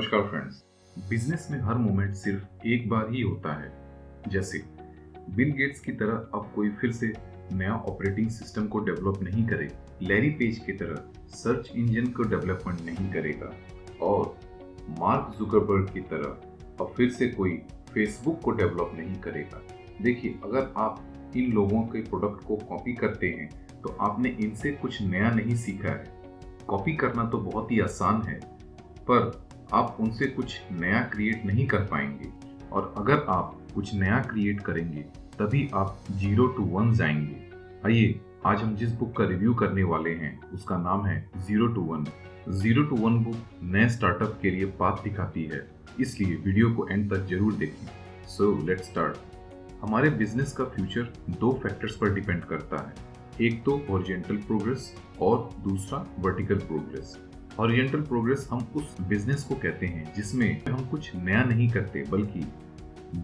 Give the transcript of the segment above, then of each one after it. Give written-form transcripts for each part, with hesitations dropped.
नमस्कार friends. Business में हर moment सिर्फ एक बार ही होता है। जैसे बिल गेट्स की तरह अब कोई फिर से नया ऑपरेटिंग सिस्टम को डेवलप नहीं करे, लैरी पेज की तरह सर्च इंजन को डेवलपमेंट नहीं करेगा और मार्क जुकरबर्ग की तरह अब फिर से कोई फेसबुक को डेवलप नहीं करेगा। देखिए, अगर आप इन लोगों के प्रोडक्ट को कॉपी करते हैं तो आपने इनसे कुछ नया नहीं सीखा है। कॉपी करना तो बहुत ही आसान है, पर आप उनसे कुछ नया क्रिएट नहीं कर पाएंगे। और अगर आप कुछ नया क्रिएट करेंगे तभी आप 0 to 1 जाएंगे। आइए, आज हम जिस बुक का रिव्यू करने वाले हैं उसका नाम है 0 to 1। 0 to 1 बुक नए स्टार्टअप के लिए पाथ दिखाती है, इसलिए वीडियो को एंड तक जरूर देखें। So let's start. हमारे बिजनेस का फ्यूचर दो फैक्टर्स पर डिपेंड करता है, एक तो हॉरिजॉन्टल प्रोग्रेस और दूसरा वर्टिकल प्रोग्रेस। हॉरिजॉन्टल प्रोग्रेस हम उस बिजनेस को कहते हैं जिसमें हम कुछ नया नहीं करते बल्कि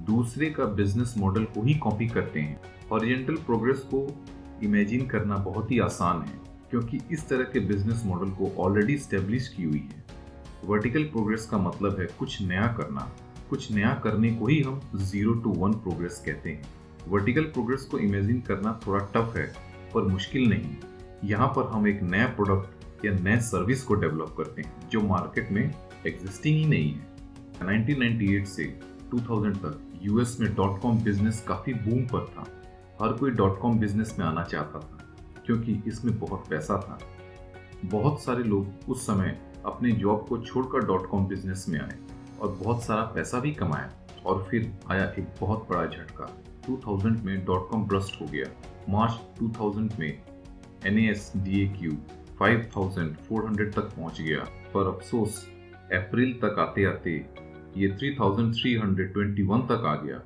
दूसरे का बिजनेस मॉडल को ही कॉपी करते हैं। हॉरिजॉन्टल प्रोग्रेस को इमेजिन करना बहुत ही आसान है क्योंकि इस तरह के बिजनेस मॉडल को ऑलरेडी स्टेब्लिश की हुई है। वर्टिकल प्रोग्रेस का मतलब है कुछ नया करना। कुछ नया करने को ही हम 0 to 1 प्रोग्रेस कहते हैं। वर्टिकल प्रोग्रेस को इमेजिन करना थोड़ा टफ है पर मुश्किल नहीं। यहाँ पर हम एक नया प्रोडक्ट या नए सर्विस को डेवलप करते हैं जो मार्केट में एग्जिस्टिंग ही नहीं है। 1998 से 2000 तक यूएस में .com बिजनेस काफी बूम पर था। हर कोई .com बिजनेस में आना चाहता था क्योंकि इसमें बहुत पैसा था। बहुत सारे लोग उस समय अपने जॉब को छोड़कर .com बिजनेस में आए और बहुत सारा पैसा भी कमाया। और फिर आया एक बहुत बड़ा झटका। 2000 में .com बस्ट हो गया। मार्च 2000 में NASDAQ 5400 तक पहुंच गया, पर अफसोस अप्रैल तक आते आते ये 3321 तक आ गया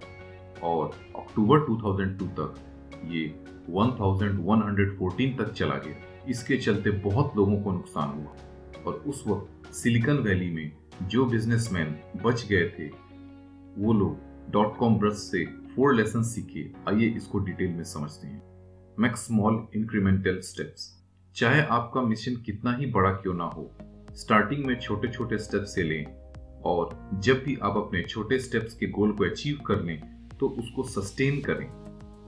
और अक्टूबर 2002 तक ये 1114 तक चला गया। इसके चलते बहुत लोगों को नुकसान हुआ और उस वक्त सिलिकॉन वैली में जो बिजनेसमैन बच गए थे वो लोग .com बस्ट से 4 लेसन सीखे। आइए इसको डिटेल में समझते हैं। Make small incremental steps. चाहे आपका मिशन कितना ही बड़ा क्यों ना हो, स्टार्टिंग में छोटे छोटे स्टेप से लें और जब भी आप अपने छोटे स्टेप्स के गोल को अचीव कर लें तो उसको सस्टेन करें।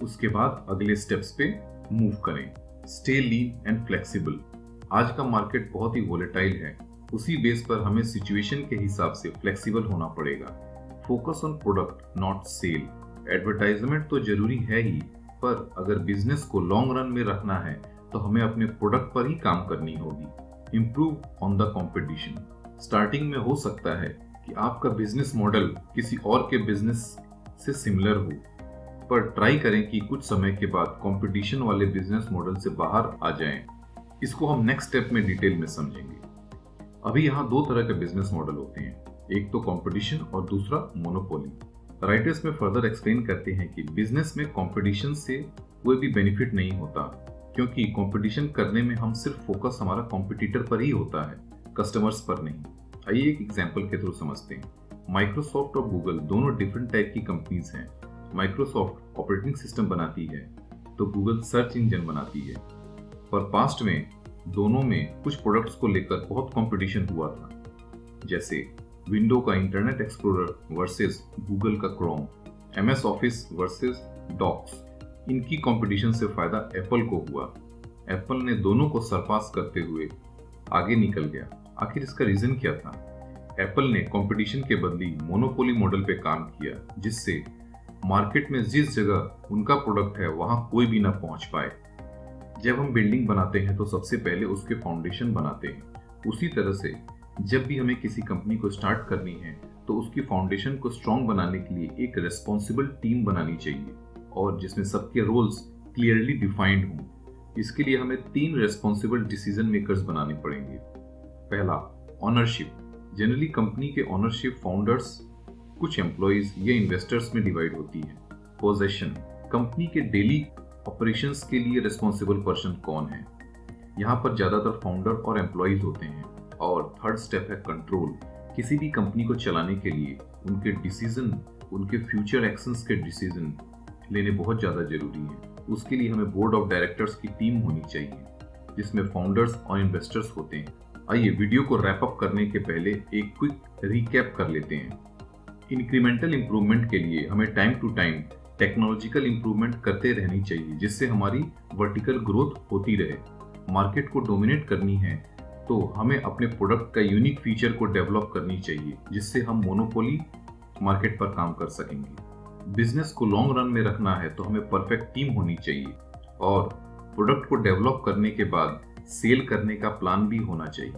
उसके बाद अगले स्टेप्स पे मूव करें। Stay lean and flexible. आज का मार्केट बहुत ही वोलेटाइल है, उसी बेस पर हमें सिचुएशन के हिसाब से फ्लेक्सिबल होना पड़ेगा। Focus on product not sale. Advertisement तो जरूरी है ही, पर अगर बिजनेस को लॉन्ग रन में रखना है तो हमें अपने प्रोडक्ट पर ही काम करनी होगी। Improve on the competition. Starting में हो सकता है कि आपका बिजनेस मॉडल किसी और के बिजनेस से सिमिलर हो, पर ट्राई करें कि कुछ समय के बाद कंपटीशन वाले बिजनेस मॉडल से बाहर आ जाएं। इसको हम नेक्स्ट स्टेप में डिटेल में समझेंगे। अभी यहाँ दो तरह के बिजनेस मॉडल होते हैं, एक तो कंपटीशन और दूसरा मोनोपोली। राइटर्स में फर्दर एक्सप्लेन करते हैं कि बिजनेस में कंपटीशन से कोई भी बेनिफिट नहीं होता क्योंकि कंपटीशन करने में हम सिर्फ फोकस हमारा कॉम्पिटिटर पर ही होता है, कस्टमर्स पर नहीं। आइए एक एग्जांपल के थ्रू समझते हैं। माइक्रोसॉफ्ट और गूगल दोनों डिफरेंट टाइप की कंपनीज हैं। माइक्रोसॉफ्ट ऑपरेटिंग सिस्टम बनाती है तो गूगल सर्च इंजन बनाती है, पर पास्ट में दोनों में कुछ प्रोडक्ट्स को लेकर बहुत कंपटीशन हुआ था, जैसे विंडो का इंटरनेट एक्सप्लोरर वर्सेस गूगल का Chrome, MS Office versus Docs. इनकी कंपटीशन से फायदा एप्पल को हुआ। एप्पल ने दोनों को सरपास करते हुए आगे निकल गया। आखिर इसका रीजन क्या था? एप्पल ने कंपटीशन के बदले मोनोपोली मॉडल पे काम किया, जिससे मार्केट में जिस जगह उनका प्रोडक्ट है वहां कोई भी ना पहुंच पाए। जब हम बिल्डिंग बनाते हैं तो सबसे पहले उसके फाउंडेशन बनाते हैं। उसी तरह से जब भी हमें किसी कंपनी को स्टार्ट करनी है तो उसकी फाउंडेशन को स्ट्रॉन्ग बनाने के लिए एक रेस्पॉन्सिबल टीम बनानी चाहिए और जिसमें सबके रोल्स क्लियरली डिफाइंड हों। इसके लिए हमें 3 रेस्पॉन्सिबल डिसीजन मेकर्स बनाने पड़ेंगे। पहला, ऑनरशिप। जनरली कंपनी के ऑनरशिप फाउंडर्स, कुछ एम्प्लॉइज या इन्वेस्टर्स में डिवाइड होती है। पोजेशन। कंपनी के डेली ऑपरेशंस के लिए रेस्पॉन्सिबल पर्सन कौन है? यहाँ पर ज्यादातर फाउंडर और एम्प्लॉइज होते हैं। और थर्ड स्टेप है कंट्रोल। किसी भी कंपनी को चलाने के लिए उनके डिसीजन, उनके फ्यूचर एक्शंस के डिसीजन लेने बहुत ज़्यादा जरूरी है। उसके लिए हमें बोर्ड ऑफ डायरेक्टर्स की टीम होनी चाहिए जिसमें फाउंडर्स और इन्वेस्टर्स होते हैं। आइए वीडियो को रैप अप करने के पहले एक क्विक रिकैप कर लेते हैं। इंक्रीमेंटल इंप्रूवमेंट के लिए हमें time to time technological improvement करते रहनी चाहिए, जिससे हमारी वर्टिकल ग्रोथ होती रहे। मार्केट को डोमिनेट करनी है तो हमें अपने प्रोडक्ट का यूनिक फीचर को डेवलप करनी चाहिए, जिससे हम मोनोपोली मार्केट पर काम कर सकेंगे। बिजनेस को लॉन्ग रन में रखना है तो हमें परफेक्ट टीम होनी चाहिए और प्रोडक्ट को डेवलप करने के बाद सेल करने का प्लान भी होना चाहिए।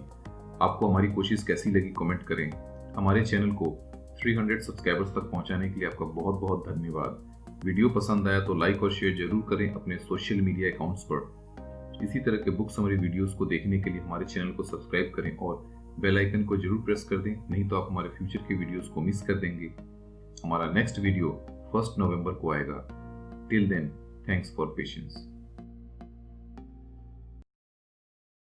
आपको हमारी कोशिश कैसी लगी कमेंट करें। हमारे चैनल को 300 सब्सक्राइबर्स तक पहुंचाने के लिए आपका बहुत बहुत धन्यवाद। वीडियो पसंद आया तो लाइक और शेयर जरूर करें अपने सोशल मीडिया अकाउंट्स पर। इसी तरह के बुक समरी वीडियोस को देखने के लिए हमारे चैनल को सब्सक्राइब करें और बेल आइकन को जरूर प्रेस कर दें, नहीं तो आप हमारे फ्यूचर के वीडियोस को मिस कर देंगे। हमारा नेक्स्ट वीडियो 1 नवंबर को आएगा। Till then, thanks for patience.